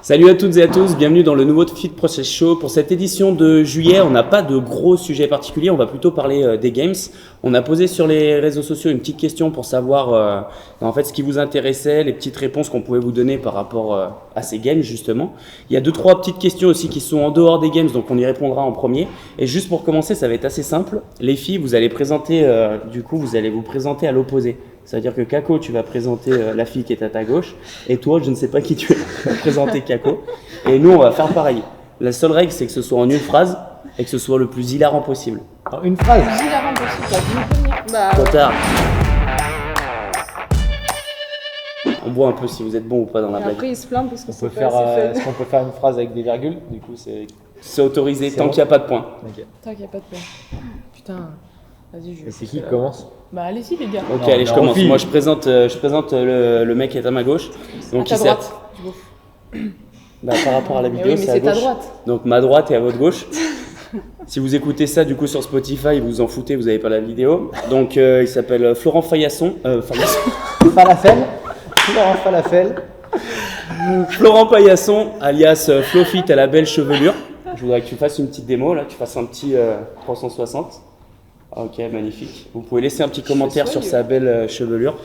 Salut à toutes et à tous, bienvenue dans le nouveau Fit Process Show. Pour cette édition de juillet, on n'a pas de gros sujets particuliers, on va plutôt parler des games. On a posé sur les réseaux sociaux une petite question pour savoir en fait ce qui vous intéressait, les petites réponses qu'on pouvait vous donner par rapport à ces games justement. Il y a 2-3 petites questions aussi qui sont en dehors des games, donc on y répondra en premier. Et juste pour commencer, ça va être assez simple. Les filles, vous allez présenter, vous allez vous présenter à l'opposé. C'est-à-dire que Kako, tu vas présenter la fille qui est à ta gauche, et toi, je ne sais pas qui tu vas présenter Kako. Et nous, on va faire pareil. La seule règle, c'est que ce soit en une phrase et que ce soit le plus hilarant possible. En une phrase. Hilarant possible, Trop tard. On voit un peu si vous êtes bon ou pas dans la blague. Après, il se plaint parce que Est-ce qu'on peut faire une phrase avec des virgules? Du coup, c'est autorisé tant bon. qu'il n'y a pas de points. Ok. Tant qu'il n'y a pas de point. Putain, vas-y, je vais. Et c'est qui commence? Bah, allez-y, les gars. Ok, Non, allez, je non, commence. fille. Moi, je présente le mec qui est à ma gauche. Donc, à ta il droite. par rapport à la Mais vidéo, oui, mais c'est à c'est ta gauche. droite. Donc ma droite est à votre gauche. Si vous écoutez ça du coup sur Spotify, vous vous en foutez, vous n'avez pas la vidéo. Donc il s'appelle Florent Faillasson. Falafel. Florent Falafel. Florent Paillasson, alias Flofit à la belle chevelure. Je voudrais que tu fasses une petite démo là, tu fasses un petit 360. Ok, magnifique. Vous pouvez laisser un petit commentaire sur sa belle chevelure.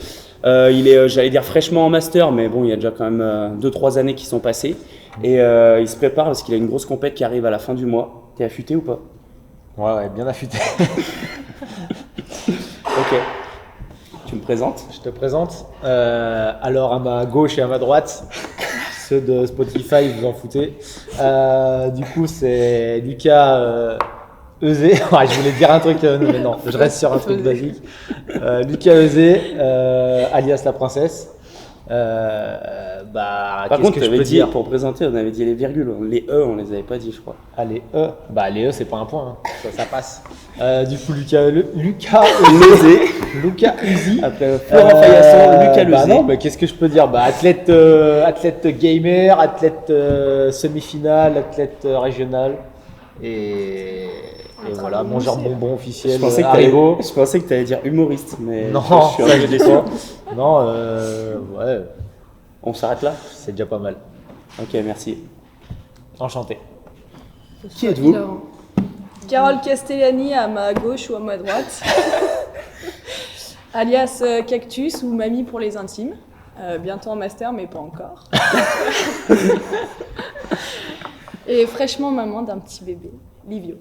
Il est, j'allais dire fraîchement en master, mais bon, il y a déjà quand même 2-3 années qui sont passées. Et il se prépare parce qu'il a une grosse compète qui arrive à la fin du mois. T'es affûté ou pas? Ouais, bien affûté. Ok. Tu me présentes? Je te présente. Alors, à ma gauche et à ma droite, ceux de Spotify, vous en foutez. Du coup, c'est Lucas Euzé. Ouais, je voulais dire un truc, mais non, je reste sur un truc basique. Lucas Euzé, alias la princesse. Par Qu'est-ce contre, que tu je avais peux dit, dire? pour présenter, on avait dit les virgules. Les E, on les avait pas dit, je crois. Ah, les E. Les E, c'est pas un point, hein. Ça passe. Du coup, Lucas Lezé. Lucas Uzi. Après Florent Faillasson, Lucas Lezé. Non, mais qu'est-ce que je peux dire? Athlète gamer, athlète semi-finale, athlète régional. Et voilà, mangeur bonbon officiel. Je pensais que tu allais dire humoriste, mais Non, je suis un peu déçu. Non, ouais, On s'arrête là? c'est déjà pas mal. Ok, merci. Enchanté. Qui êtes-vous? Carole Castellani à ma gauche ou à ma droite. Alias Cactus ou Mamie pour les intimes. Bientôt en master, mais pas encore. Et fraîchement maman d'un petit bébé, Livio.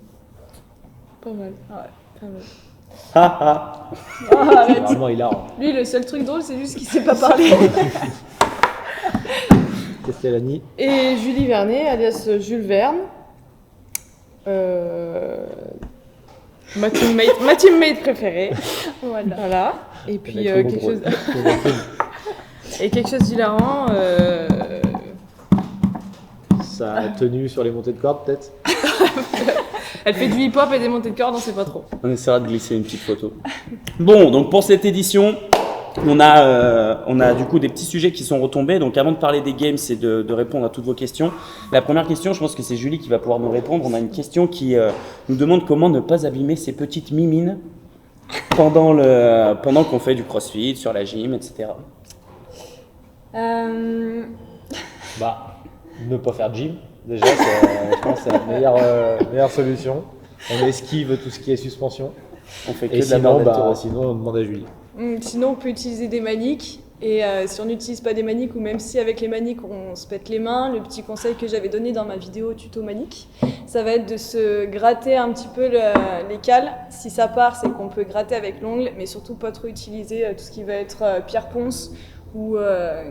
Pas mal. Ouais, pas mal. Ah C'est Arrête. vraiment hilarant. Lui, le seul truc drôle, c'est juste qu'il sait pas parler. Castellani. Et Julie Vernet, alias Jules Verne. Ma teammate préférée. Voilà. Et puis quelque chose d'hilarant. Sa tenue sur les montées de corde, peut-être. Elle fait du hip-hop et des montées de corde, on sait pas trop. On essaiera de glisser une petite photo. Bon, donc pour cette édition, on a du coup des petits sujets qui sont retombés. Donc avant de parler des games et de répondre à toutes vos questions, la première question, je pense que c'est Julie qui va pouvoir nous répondre. On a une question qui nous demande comment ne pas abîmer ses petites mimines pendant qu'on fait du crossfit, sur la gym, etc. Ne pas faire de gym, déjà, je pense que c'est la meilleure solution. On esquive tout ce qui est suspension. On fait que Et de la sinon, barre d'haltéro. sinon, on demande à Julie. Sinon, on peut utiliser des maniques. Et si on n'utilise pas des maniques, ou même si avec les maniques on se pète les mains, le petit conseil que j'avais donné dans ma vidéo tuto manique, ça va être de se gratter un petit peu les cales. Si ça part, c'est qu'on peut gratter avec l'ongle, mais surtout pas trop utiliser tout ce qui va être pierre ponce ou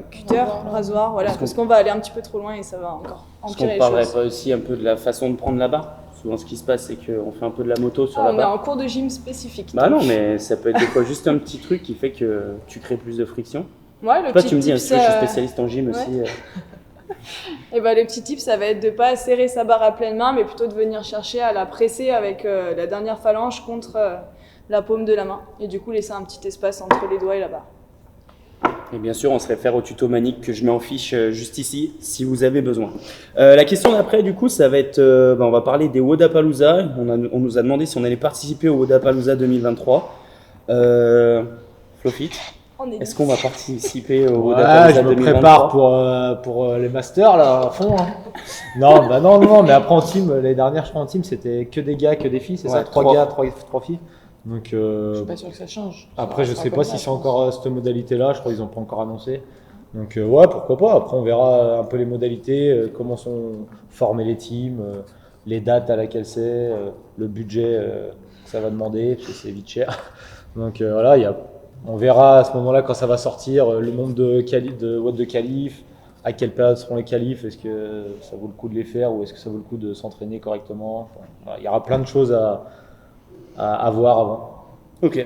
cutter, rasoir, voilà, parce qu'on va aller un petit peu trop loin et ça va encore Est-ce empirer qu'on les parlerait choses. pas aussi un peu de la façon de prendre la barre? Souvent, ce qui se passe, c'est qu'on fait un peu de la moto sur la On est barre. en cours de gym spécifique. Bah non, mais ça peut être des fois juste un petit truc qui fait que tu crées plus de friction. Ouais, le Toi, petit tu me dis, tips, parce que je suis spécialiste en gym ouais. aussi. Et bah, le petit tip, ça va être de pas serrer sa barre à pleine main, mais plutôt de venir chercher à la presser avec la dernière phalange contre la paume de la main. Et du coup, laisser un petit espace entre les doigts et la barre. Et bien sûr, on se réfère au tuto manique que je mets en fiche juste ici, si vous avez besoin. La question d'après, du coup, ça va être, on va parler des Wodapalooza. On nous a demandé si on allait participer au Wodapalooza 2023. Flofit. On est Est-ce qu'on va participer au Ouais, Wodapalooza je me 2023? prépare pour les masters là à fond. Hein. Non, mais après en team, l'année dernière, je crois en team, c'était que des gars, que des filles, c'est Ouais, ça? Trois trois. gars, trois filles. Donc Je suis pas sûr que ça change. après, Ça je sera sais comme pas ça, si je c'est pense. encore cette modalité-là. Je crois qu'ils n'ont pas encore annoncé. Donc ouais, pourquoi pas. Après, on verra un peu les modalités, comment sont formées les teams, les dates à laquelle c'est, le budget que ça va demander, parce que c'est vite cher. Donc voilà, on verra à ce moment-là quand ça va sortir le nombre de WOD de qualifs, à quelle période seront les qualifs, est-ce que ça vaut le coup de les faire ou est-ce que ça vaut le coup de s'entraîner correctement. Enfin, voilà, il y aura plein de choses à voir avant. Ok,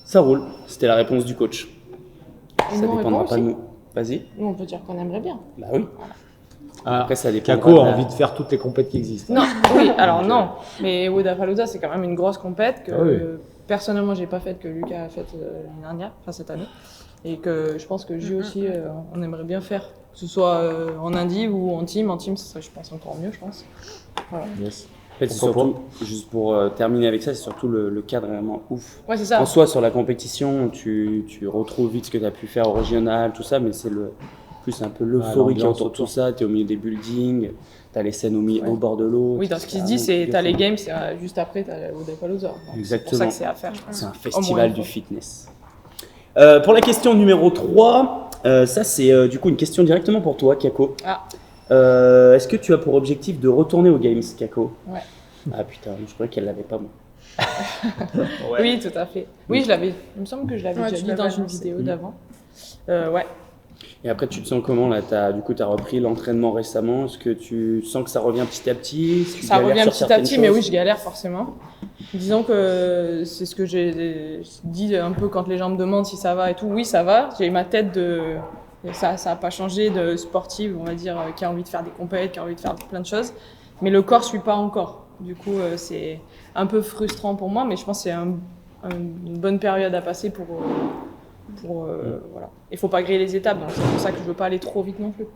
ça roule. C'était la réponse du coach. Et Ça nous, on dépendra répond pas de aussi. nous. Vas-y. Nous, on peut dire qu'on aimerait bien. Bah oui. Ah, Après, ça dépendra Kako de a la- envie de faire toutes les compètes qui existent. Non, oui, alors non. Mais Wodapalooza, c'est quand même une grosse compète que Ah oui. personnellement, j'ai pas faite, que Lucas a faite l'année dernière, enfin cette année. Et que je pense que J aussi, on aimerait bien faire. Que ce soit en indie ou en team. En team, ça serait, je pense, encore mieux, je pense. Voilà. Yes. En fait, c'est Pourquoi surtout, juste pour terminer avec ça, c'est surtout le cadre vraiment ouf. Ouais, c'est ça. En soi, sur la compétition, tu retrouves vite ce que tu as pu faire au régional, tout ça, mais c'est plus un peu l'euphorie qui l'ambiance entoure tout autour. ça. Tu es au milieu des buildings, tu as les scènes au bord de l'eau. Oui, dans ce qui se Ah, dit, c'est t'as les fou. games, c'est juste après, t'as Wodapalooza. Donc, c'est pour Exactement. ça que c'est à faire, je pense. C'est un Au moins festival une du fois. fitness. Pour la question numéro 3, ça c'est du coup une question directement pour toi, Kako. Ah. Est-ce que tu as pour objectif de retourner aux Games, Kako? Ouais. Ah putain, je croyais qu'elle l'avait pas, moi. Oui, tout à fait. Oui, il me semble que je l'avais Ouais, déjà tu dit l'avais dans une annoncé. vidéo d'avant. Ouais. Et après, tu te sens comment là? Du coup, tu as repris l'entraînement récemment. Est-ce que tu sens que ça revient petit à petit? Tu Ça galères revient sur petit à certaines petit, mais choses oui, je galère forcément. Disons que c'est ce que j'ai dit un peu quand les gens me demandent si ça va et tout. Oui, ça va. J'ai ma tête de. Ça a pas changé de sportive, on va dire, qui a envie de faire des compètes, qui a envie de faire plein de choses. Mais le corps suit pas encore. Du coup, c'est un peu frustrant pour moi, mais je pense que c'est une bonne période à passer pour voilà. Il faut pas griller les étapes, donc c'est pour ça que je veux pas aller trop vite non plus.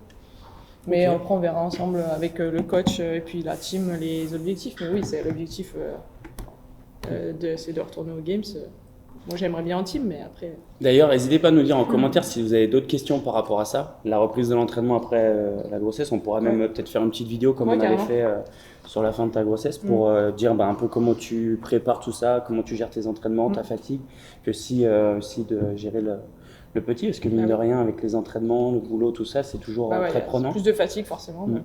Mais Ok. après, on verra ensemble avec le coach et puis la team les objectifs. Mais oui, c'est l'objectif, c'est de retourner aux Games. Moi, j'aimerais bien en team, mais après. D'ailleurs, n'hésitez pas à nous dire en commentaire si vous avez d'autres questions par rapport à ça. La reprise de l'entraînement après la grossesse, on pourra même peut-être faire une petite vidéo comme Ouais, on avait carrément. fait sur la fin de ta grossesse pour dire un peu comment tu prépares tout ça, comment tu gères tes entraînements, ta fatigue, puis aussi de gérer le petit, parce que mine Ah de oui. rien, avec les entraînements, le boulot, tout ça, c'est toujours Bah ouais, très y a prenant. plus de fatigue forcément. Donc,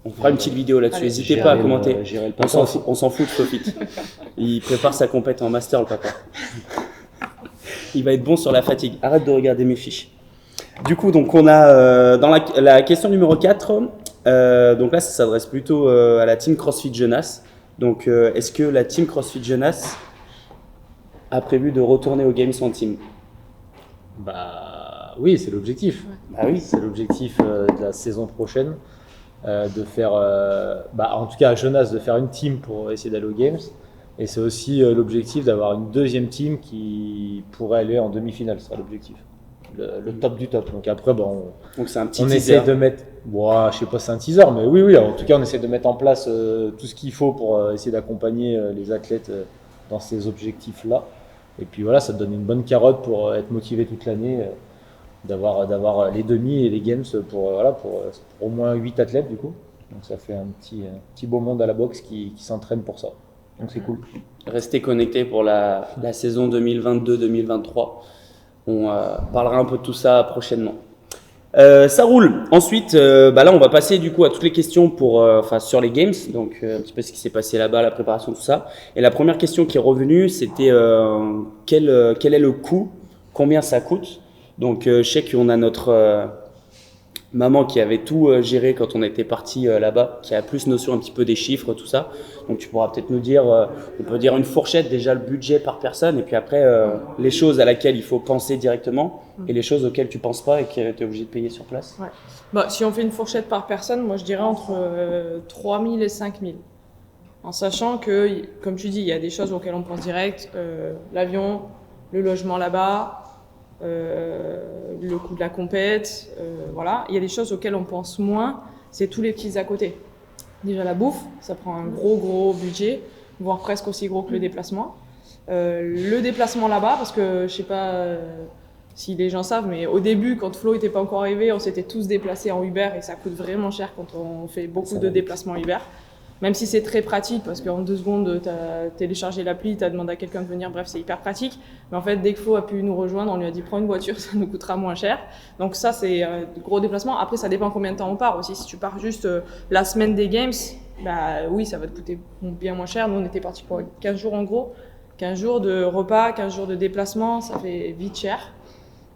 On fera une petite vidéo là-dessus, Allez, n'hésitez Gérer pas à le- commenter. gérer le On s'en papa. fout, on s'en fout de Sofit. Il prépare sa compète en master, le papa. Il va être bon sur la fatigue. Arrête de regarder mes fiches. Du coup, donc on a dans la question numéro 4, donc là ça s'adresse plutôt à la team CrossFit Jeunesse. Donc est-ce que la team CrossFit Jeunesse a prévu de retourner aux Games en team? Bah oui, c'est l'objectif. Bah oui. C'est l'objectif de la saison prochaine, de faire, en tout cas à Jonas, de faire une team pour essayer d'aller aux Games. Et c'est aussi l'objectif d'avoir une deuxième team qui pourrait aller en demi-finale, ce sera l'objectif. Le top du top. Donc après, bon, Donc c'est un petit on teaser. essaie de mettre, je sais pas si c'est un teaser, mais oui, en tout cas on essaie de mettre en place tout ce qu'il faut pour essayer d'accompagner les athlètes dans ces objectifs-là. Et puis voilà, ça te donne une bonne carotte pour être motivé toute l'année, d'avoir les demi et les games pour au moins 8 athlètes du coup. Donc ça fait un petit beau monde à la boxe qui s'entraîne pour ça. Donc c'est cool. Restez connectés pour la saison 2022-2023. On parlera un peu de tout ça prochainement. Ça roule. Ensuite, là, on va passer du coup à toutes les questions sur les games. Donc, un petit peu ce qui s'est passé là-bas, la préparation, tout ça. Et la première question qui est revenue, c'était quel est le coût, combien ça coûte. Donc, je sais qu'on a notre maman qui avait tout géré quand on était parti là-bas, qui a plus notion un petit peu des chiffres, tout ça. Donc tu pourras peut-être nous dire, on peut dire une fourchette, déjà le budget par personne, et puis après les choses à laquelle il faut penser directement, et les choses auxquelles tu penses pas et que tu es obligé de payer sur place. Ouais. Bah, si on fait une fourchette par personne, moi je dirais entre 3 000 et 5 000. En sachant que, comme tu dis, il y a des choses auxquelles on pense direct, l'avion, le logement là-bas, le coût de la compète, voilà. Il y a des choses auxquelles on pense moins, c'est tous les petits à côté. Déjà la bouffe, ça prend un gros budget, voire presque aussi gros que le déplacement. Le déplacement là-bas, parce que je sais pas si les gens savent, mais au début, quand Flow n'était pas encore arrivé, on s'était tous déplacés en Uber et ça coûte vraiment cher quand on fait beaucoup de déplacements Uber. Même si c'est très pratique, parce qu'en 2 secondes, tu as téléchargé l'appli, tu as demandé à quelqu'un de venir, bref, c'est hyper pratique. Mais en fait, dès que Flo a pu nous rejoindre, on lui a dit prends une voiture, ça nous coûtera moins cher. Donc ça, c'est de gros déplacements. Après, ça dépend combien de temps on part aussi. Si tu pars juste la semaine des Games, bah oui, ça va te coûter bien moins cher. Nous, on était partis pour 15 jours en gros. 15 jours de repas, 15 jours de déplacement, ça fait vite cher.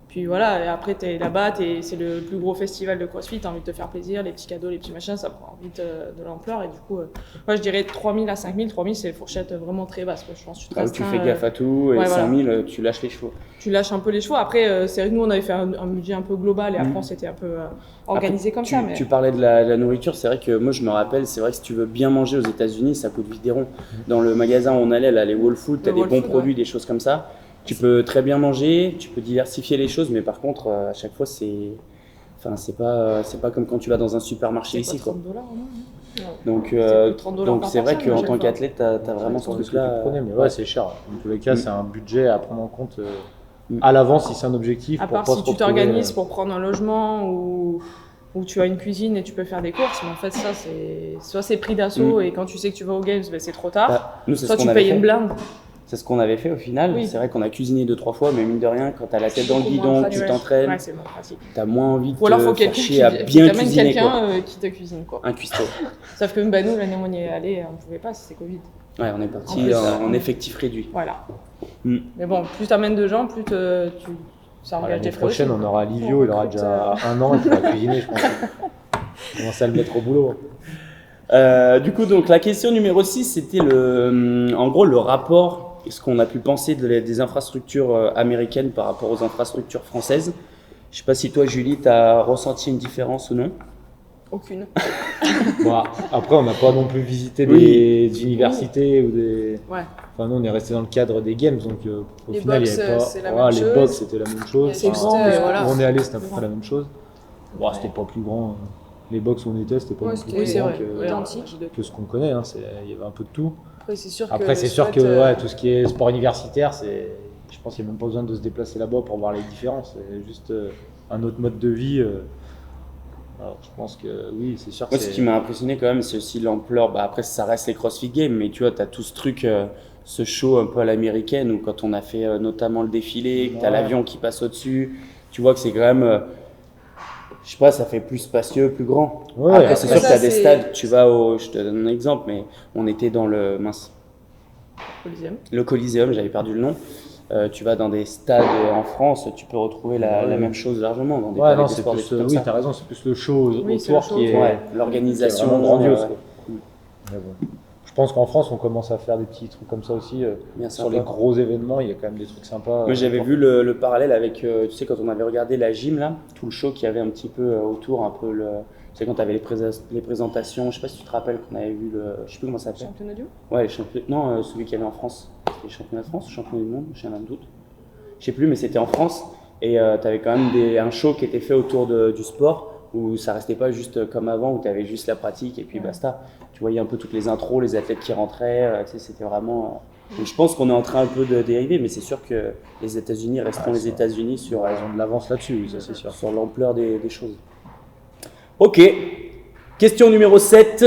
Puis voilà, et après t'es là-bas, c'est le plus gros festival de CrossFit, t'as envie de te faire plaisir, les petits cadeaux, les petits machins, ça prend vite de l'ampleur. Et du coup, moi je dirais 3000 à 5000, 3000 c'est une fourchette vraiment très basse. Je pense que tu te Là où tu restreins, fais gaffe à tout, et ouais, voilà. 5000, tu lâches les chevaux. Tu lâches un peu les chevaux. Après, c'est vrai que nous on avait fait un budget un peu global et après on s'était un peu organisé comme ça. Mais... Tu parlais de la nourriture, c'est vrai que moi je me rappelle, c'est vrai que si tu veux bien manger aux États-Unis, ça coûte vite des ronds. Dans le magasin où on allait, là, les Whole Foods, tu as des Whole bons Foods, produits, ouais. des choses comme ça. Tu peux très bien manger, tu peux diversifier les choses, mais par contre, à chaque fois, c'est pas comme quand tu vas dans un supermarché ici, quoi. $30 au moins, hein. Donc, C'est $30 par c'est vrai personne, qu'en à chaque tant fois. qu'athlète, tu as vraiment ce Ce que tu truc-là. prenais, mais ouais, c'est cher. Dans tous les cas, c'est un budget à prendre en compte Mm. à l'avance si c'est un objectif. À pour part pas si se tu retrouver, t'organises pour prendre un logement ou tu as une cuisine et tu peux faire des courses, mais en fait ça c'est soit c'est pris d'assaut et quand tu sais que tu vas aux Games, ben, c'est trop tard. Bah, nous, c'est Soit ce tu qu'on avait payes fait. une blinde. C'est ce qu'on avait fait au final. Oui. C'est vrai qu'on a cuisiné 2-3 fois, mais mine de rien, quand tu as la tête dans le Beaucoup moins guidon, que pratique. tu t'entraînes, Ouais, c'est moins pratique. tu as moins envie de Ou alors faut te faire quelqu'un chier à bien t'amène cuisiner, quoi. quelqu'un qui te cuisine quoi. Un cuistot. Sauf que bah, nous l'année où on y est allé, on pouvait pas, c'était Covid. Ouais, on est En parti plus, en effectif réduit. Voilà. Mm. Mais bon, plus t'amènes de gens, plus ça engage L'année des frais prochaine, aussi. on aura Livio, il aura déjà 1 an, il pourra cuisiner, je pense. Commencer à le mettre au boulot. Du coup, donc la question numéro 6, c'était en gros le rapport, ce qu'on a pu penser des infrastructures américaines par rapport aux infrastructures françaises. Je sais pas si toi, Julie, tu as ressenti une différence ou non. Aucune. Bon, après, on n'a pas non plus visité Oui. des universités ou des. Ouais. Enfin, nous, on est resté dans le cadre des games, donc au Les final, il box, n'y avait pas. c'est la Voilà, même les chose. box, c'était la même chose. Il y a Enfin, juste, voilà. où on est allé, c'était à peu Grand. près la même chose. Bon, c'était pas plus grand. Les box où on était, c'était pas Ouais, non plus c'était- plus c'est grand vrai. que, Identique. que ce qu'on connaît. Hein. Il y avait un peu de tout. Après, c'est sûr Après, que c'est sûr que ouais, tout ce qui est sport universitaire, je pense qu'il n'y a même pas besoin de se déplacer là-bas pour voir les différences. C'est juste un autre mode de vie. Alors, je pense que oui, c'est sûr que Moi, ce qui m'a impressionné quand même, c'est aussi l'ampleur. Bah, après, ça reste les CrossFit Games, mais tu vois, tu as tout ce truc, ce show un peu à l'américaine, où quand on a fait notamment le défilé, que tu as Ouais. l'avion qui passe au-dessus, tu vois que c'est quand même, je sais pas, ça fait plus spacieux, plus grand. Ouais, Après, c'est après, sûr que tu as ça, des c'est- stades, tu vas je te donne un exemple, mais on était dans Coliseum. le Coliseum, j'avais perdu le nom. Tu vas dans des stades en France, tu peux retrouver la Ouais. même chose largement dans des Ouais, palais non, de c'est sport, des plus, trucs comme oui, ça. t'as raison, c'est plus le show Oui, c'est autour le show qui est, autour. Ouais, l'organisation qui est vraiment grandiose. ouais, Quoi. Mais bon. Je pense qu'en France, on commence à faire des petits trucs comme ça aussi. bien Sur sympa. les gros événements, il y a quand même des trucs sympas. Moi, j'avais vu le parallèle avec, tu sais, quand on avait regardé la gym, là, tout le show qu'il y avait un petit peu autour, un peu tu sais, quand tu avais les présentations, je sais pas si tu te rappelles qu'on avait vu je sais plus comment ça s'appelait. Championnat du monde. Ouais, non, celui qu'il y avait en France. C'était le championnat de France ou championnat du monde, j'ai un doute. Je sais plus, mais c'était en France. Et tu avais quand même un show qui était fait autour du sport, où ça restait pas juste comme avant, où tu avais juste la pratique et puis basta. Tu voyais un peu toutes les intros, les athlètes qui rentraient, tu sais, c'était vraiment. Donc, je pense qu'on est en train un peu de dériver, mais c'est sûr que les États-Unis resteront les États-Unis sur, Ils ont de l'avance là-dessus, oui, ça c'est sûr. sur l'ampleur des choses. Ok, question numéro 7.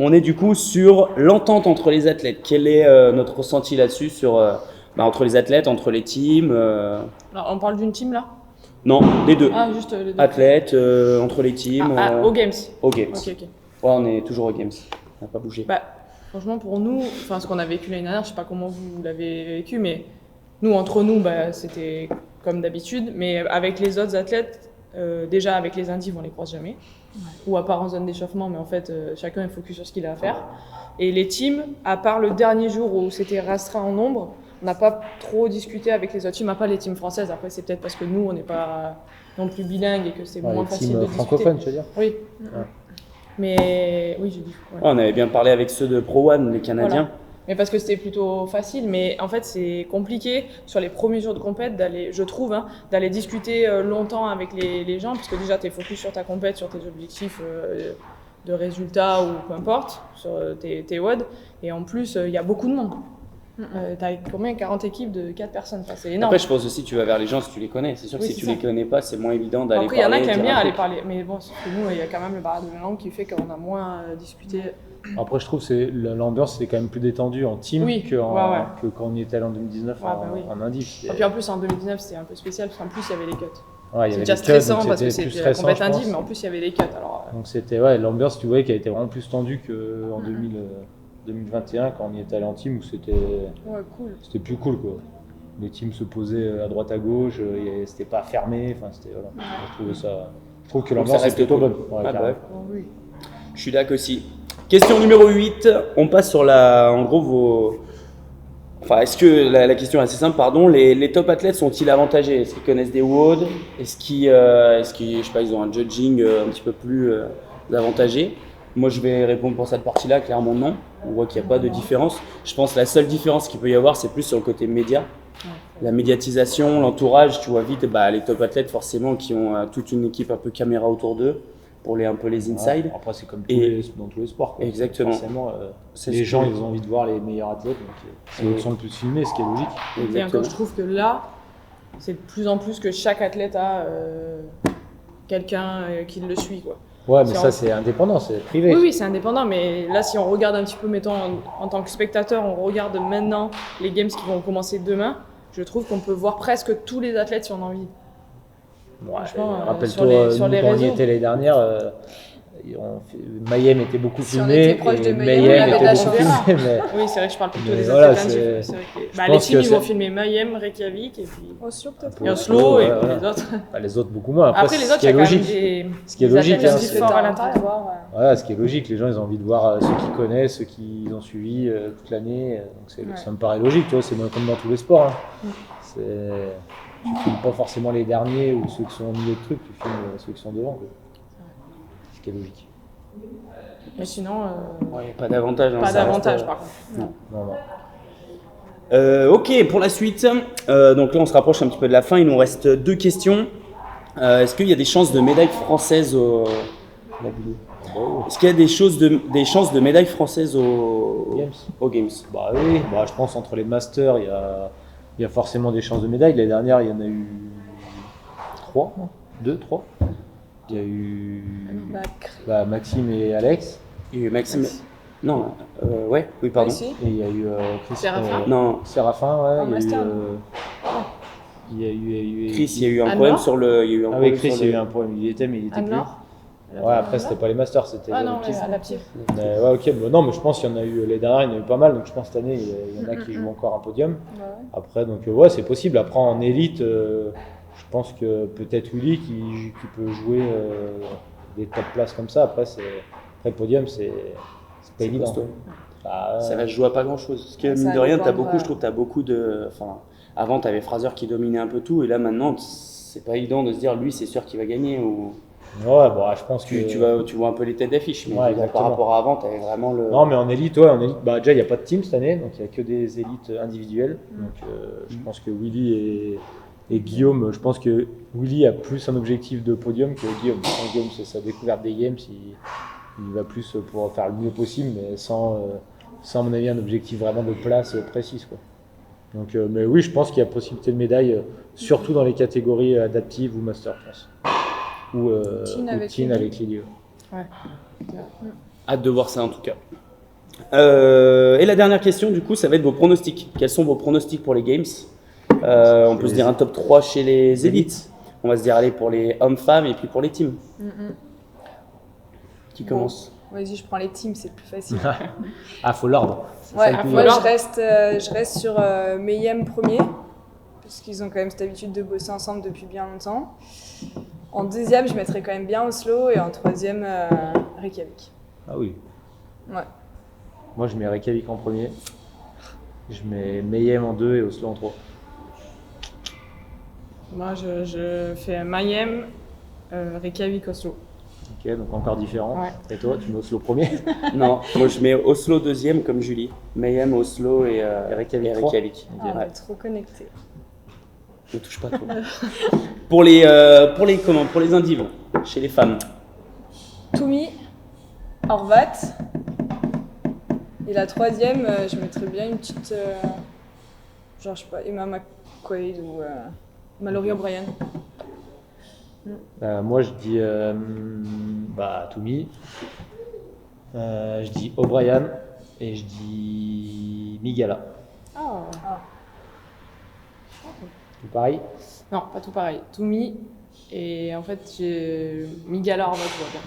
On est du coup sur l'entente entre les athlètes. Quel est notre ressenti là-dessus entre les athlètes, entre les teams Alors, on parle d'une team là. Non, les deux. Ah, juste les deux. Athlètes, entre les teams. Aux Games. Aux Games. Ok, ok. Ouais, on est toujours aux Games. On n'a pas bougé. Bah, franchement, pour nous, enfin, ce qu'on a vécu l'année dernière, je sais pas comment vous l'avez vécu, mais nous, entre nous, bah, c'était comme d'habitude. Mais avec les autres athlètes, déjà avec les indis, on les croise jamais. Ou à part en zone d'échauffement, mais en fait, chacun est focus sur ce qu'il a à faire. Et les teams, à part le dernier jour où c'était restreint en nombre, on n'a pas trop discuté avec les autres teams, à part les teams françaises. Après, c'est peut-être parce que nous, on n'est pas non plus bilingues et que c'est moins les facile teams de discuter. francophones, tu veux dire. Oui. Mais oui, j'ai dit. ouais. Ouais, on avait bien parlé avec ceux de Pro One, les Canadiens. Mais parce que c'était plutôt facile, mais en fait c'est compliqué sur les premiers jours de compète d'aller, je trouve, d'aller discuter longtemps avec les gens, parce que déjà tu es focus sur ta compète, sur tes objectifs de résultats ou peu importe, sur tes WOD, et en plus il y a beaucoup de monde. T'as combien 40 équipes de 4 personnes, enfin, c'est énorme. Après, je pense aussi que tu vas vers les gens si tu les connais. C'est sûr que Oui, si c'est tu ça. les connais pas, c'est moins évident d'aller Après, il y en parler. a qui aiment dire bien un aller truc. parler, mais bon, sauf que nous, il y a quand même le barrage de la langue qui fait qu'on a moins discuté. Après, je trouve que l'ambiance c'est quand même plus détendue en team Oui, que quand on y était allé en 2019 Ouais, bah oui. en indiv. Et puis en plus, en 2019, c'était un peu spécial parce qu'en plus, il y avait les cuts. Ouais, il y C'est avait déjà des cuts, stressant donc parce que c'était plus c'était stressant, complète je pense. indiv, mais en plus, il y avait les cuts. Alors, Donc c'était l'ambiance, tu voyais qu'elle était vraiment plus tendue qu'en 2021 quand on y était allé en team où c'était cool. plus cool quoi. Les teams se posaient à droite à gauche, c'était pas fermé, enfin c'était voilà. Je trouve que Donc l'ambiance ça reste est plutôt cool. bonne. Ouais, Ah, carrément. ouais. Oh, oui. Je suis d'accord aussi. Question numéro 8, on passe sur en gros vos... Enfin, est-ce que, la question est assez simple, pardon, les top athlètes sont-ils avantagés? Est-ce qu'ils connaissent des WOD? Est-ce qu'ils, je sais pas, ils ont un judging un petit peu plus avantagé? Moi, je vais répondre pour cette partie-là, clairement non. On voit qu'il n'y a pas de différence. Je pense que la seule différence qu'il peut y avoir, c'est plus sur le côté média. La médiatisation, l'entourage, tu vois vite, les top athlètes forcément qui ont toute une équipe un peu caméra autour d'eux pour un peu les inside. Ouais, après c'est comme Et- dans tous les sports. Quoi. Exactement. Forcément, C'est les ce gens que- ils ont envie de voir les meilleurs athlètes, donc c'est eux qui sont le plus filmés, ce qui est logique. Et Exactement. encore, je trouve que là, c'est de plus en plus que chaque athlète a quelqu'un qui le suit, quoi. Ouais, mais Si ça on- c'est indépendant, c'est privé. Oui, c'est indépendant, mais là, si on regarde un petit peu, mettons, en tant que spectateur, on regarde maintenant les games qui vont commencer demain, je trouve qu'on peut voir presque tous les athlètes si on a envie. Ouais, Franchement, rappelle-toi, sur nous, les quand on y réseaux. était l'année dernière, Mayhem était beaucoup Si on filmé, était proche de et Mayhem, il y Mayhem avait était de la beaucoup chance. filmé. Mais... Oui, c'est vrai que je parle plutôt Mais des voilà, athlètes c'est- individuels. C'est vrai que je les pense teams, que ils vont c'est- filmer Mayhem, Reykjavik, et puis Oslo peut-être. et Oslo, et Ouais, puis voilà. les autres. Enfin, les autres beaucoup moins. Après, les ce autres, qui il y est a quand même logique. des, Ce qui est des logique, athlètes hein, plus c'est- forts à de l'intérieur. voir, Voilà, ce qui est logique, les gens ils ont envie de voir ceux qui connaissent, ceux qui ont suivi toute l'année, donc ça me paraît logique, tu vois, c'est comme dans tous les sports. Hein. Tu filmes pas forcément les derniers ou ceux qui sont au milieu de trucs, tu filmes ceux qui sont devant. Quoi. Ce qui est logique. Mais sinon, Ouais, pas d'avantage. hein, pas ça reste, d'avantage par contre. Non. Ok, pour la suite, donc là on se rapproche un petit peu de la fin, il nous reste 2 questions. Est-ce qu'il y a des chances de médaille française Est-ce qu'il y a des chances de médaille française Games. aux Games? Bah oui, je pense entre les masters, il y a forcément des chances de médaille. L'année dernière, il y en a eu 3, 2, 3. Il y a eu Maxime et Alex, Il y a eu Maxime. Non, oui, pardon. Aussi. et il y a eu Chris. Séraphin. Non, Séraphin, ouais. En master, Il y a eu Chris, il y a eu un Anne-Laure problème sur le. Il y a eu un Ah problème oui, Chris, sur il y a eu le- un problème. Il y était, mais il était plus. Anne-Laure. Ouais, après, c'était pas les masters, c'était Ah non, les petits. à la petite. Mais ouais, ok. Non, mais je pense qu'il y en a eu les dernières, il y en a eu pas mal. Donc je pense cette année, il y en a qui jouent encore un podium. Après, donc ouais, c'est possible. Après, en élite, je pense que peut-être Willy qui peut jouer des top places comme ça. Après, le podium, c'est pas évident. costaud. Bah, Ça va se jouer à pas grand chose. Parce que Ça mine de rien, dépend, je trouve que tu as beaucoup de. Enfin, avant, tu avais Fraser qui dominait un peu tout, et là maintenant, c'est pas évident de se dire lui, c'est sûr qu'il va gagner. Ou... Ouais, je pense que. Tu vois un peu les têtes d'affiche, mais Ouais, par exactement. rapport à avant, tu avais vraiment le. Non, mais en élite, déjà, il n'y a pas de team cette année, donc il n'y a que des élites individuelles. Donc je pense que Willy et Guillaume, je pense que Willy a plus un objectif de podium que Guillaume. Quand Guillaume, c'est sa découverte des games, il va plus pour faire le mieux possible, mais sans à mon avis, un objectif vraiment de place précise. Quoi. Donc, mais oui, je pense qu'il y a possibilité de médaille, surtout dans les catégories adaptives ou master, je pense. Ou teen avec Lily. Ouais. Hâte de voir ça en tout cas. Et la dernière question, du coup, ça va être vos pronostics. Quels sont vos pronostics pour les Games? On peut se dire un top 3 chez les élites. On va se dire, allez, pour les hommes-femmes et puis pour les teams. Qui commence? Vas-y, je prends les teams, c'est plus facile. Ah, faut l'ordre. Ouais, ça le plus moi dur. je reste sur Mayhem premier, parce qu'ils ont quand même cette habitude de bosser ensemble depuis bien longtemps. En deuxième, je mettrais quand même bien Oslo, et en troisième, Reykjavik. Ah oui. Ouais. Moi, je mets Reykjavik en premier. Je mets Mayhem en 2 et Oslo en 3. Moi, je fais Mayhem, Reykjavik, Oslo. Ok, donc encore différent. Ouais. Et toi, tu mets Oslo premier? Non, moi je mets Oslo deuxième comme Julie. Mayhem, Oslo et Reykjavik et trois. Reykjavik. Ah, on Ouais. est trop connectés. Ne touche pas trop. pour les indives, chez les femmes. Toumi, Horvat, Et la troisième, je mettrais bien une petite, genre je sais pas, Emma McQuaid ou Mallory O'Brien. Moi, je dis Toumi. Je dis O'Brien et je dis Migala. Ah. Tout pareil. Non, pas tout pareil. Toumi et en fait j'ai Migala Horvat, je vois bien.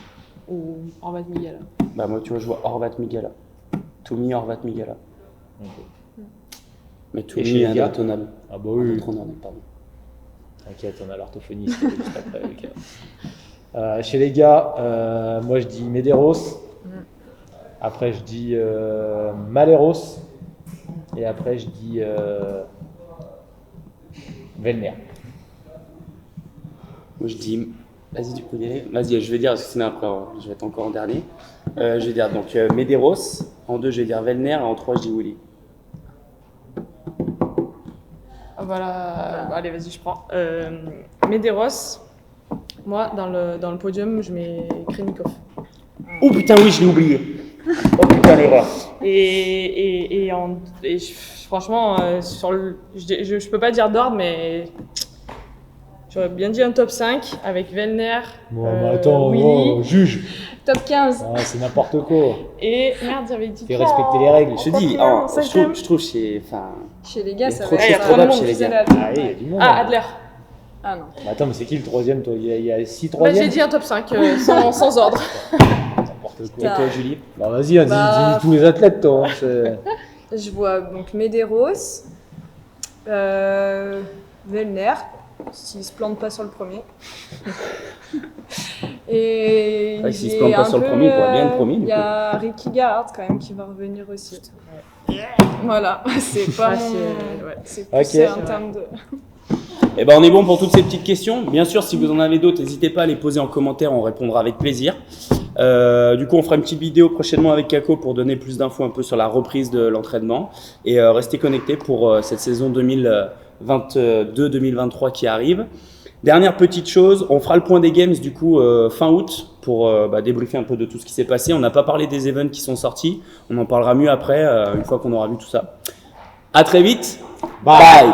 Ou Horvat Migala. Bah moi tu vois je vois Horvat Migala. Toumi Horvat Migala. Ok. Mais Et chez Toumi les est gars indétrônable. Ah bah oui. Indétrônable, pardon. T'inquiète, on a l'orthophoniste juste après, Lucas. Chez les gars, moi je dis Medeiros. Après je dis Maleros. Et après je dis Vellner. Moi je dis, vas-y tu peux y aller. Vas-y je vais dire, parce que sinon après je vais être encore en dernier. Je vais dire donc Medeiros, en 2 je vais dire Vellner, et en 3 je dis Willy. Voilà, allez vas-y je prends. Medeiros, moi dans le podium je mets Krenikov. Oh putain oui je l'ai oublié. Oh putain l'erreur. Et franchement, je peux pas dire d'ordre, mais j'aurais bien dit un top 5 avec Vellner, Willy, juge. Top 15. Ah, c'est n'importe quoi. et merde, j'avais dit Fais respecter les règles. Je te dis, je trouve chez, enfin, Chez les gars, Il y a ça trop va de être choses probables vraiment chez les difficile gars. à- Ah, il y a du monde. Ah, hein. Adler. Ah non. Mais attends, mais c'est qui le troisième toi? Il y a 6 Bah, troisièmes. j'ai dit un top 5 sans ordre. N'importe Et quoi. toi Julie? Bah vas-y, dis tous les athlètes toi. Hein, Je vois donc Medeiros, Vellner, s'il se plante pas sur le premier. Et Ouais, s'il se j'ai plante pas un sur le peu, premier, il pourrait bien être premier, Il du y a Ricky Garrard quand même qui va revenir aussi. Voilà, c'est pas Ah, mon... ouais. C'est plus Ok. en termes de... Eh ben, on est bon pour toutes ces petites questions. Bien sûr, si vous en avez d'autres, n'hésitez pas à les poser en commentaire, on répondra avec plaisir. Du coup, on fera une petite vidéo prochainement avec Kako pour donner plus d'infos un peu sur la reprise de l'entraînement. Et restez connectés pour cette saison 2022-2023 qui arrive. Dernière petite chose, on fera le point des games du coup fin août pour débriefer un peu de tout ce qui s'est passé. On n'a pas parlé des events qui sont sortis, on en parlera mieux après, une fois qu'on aura vu tout ça. À très vite, bye.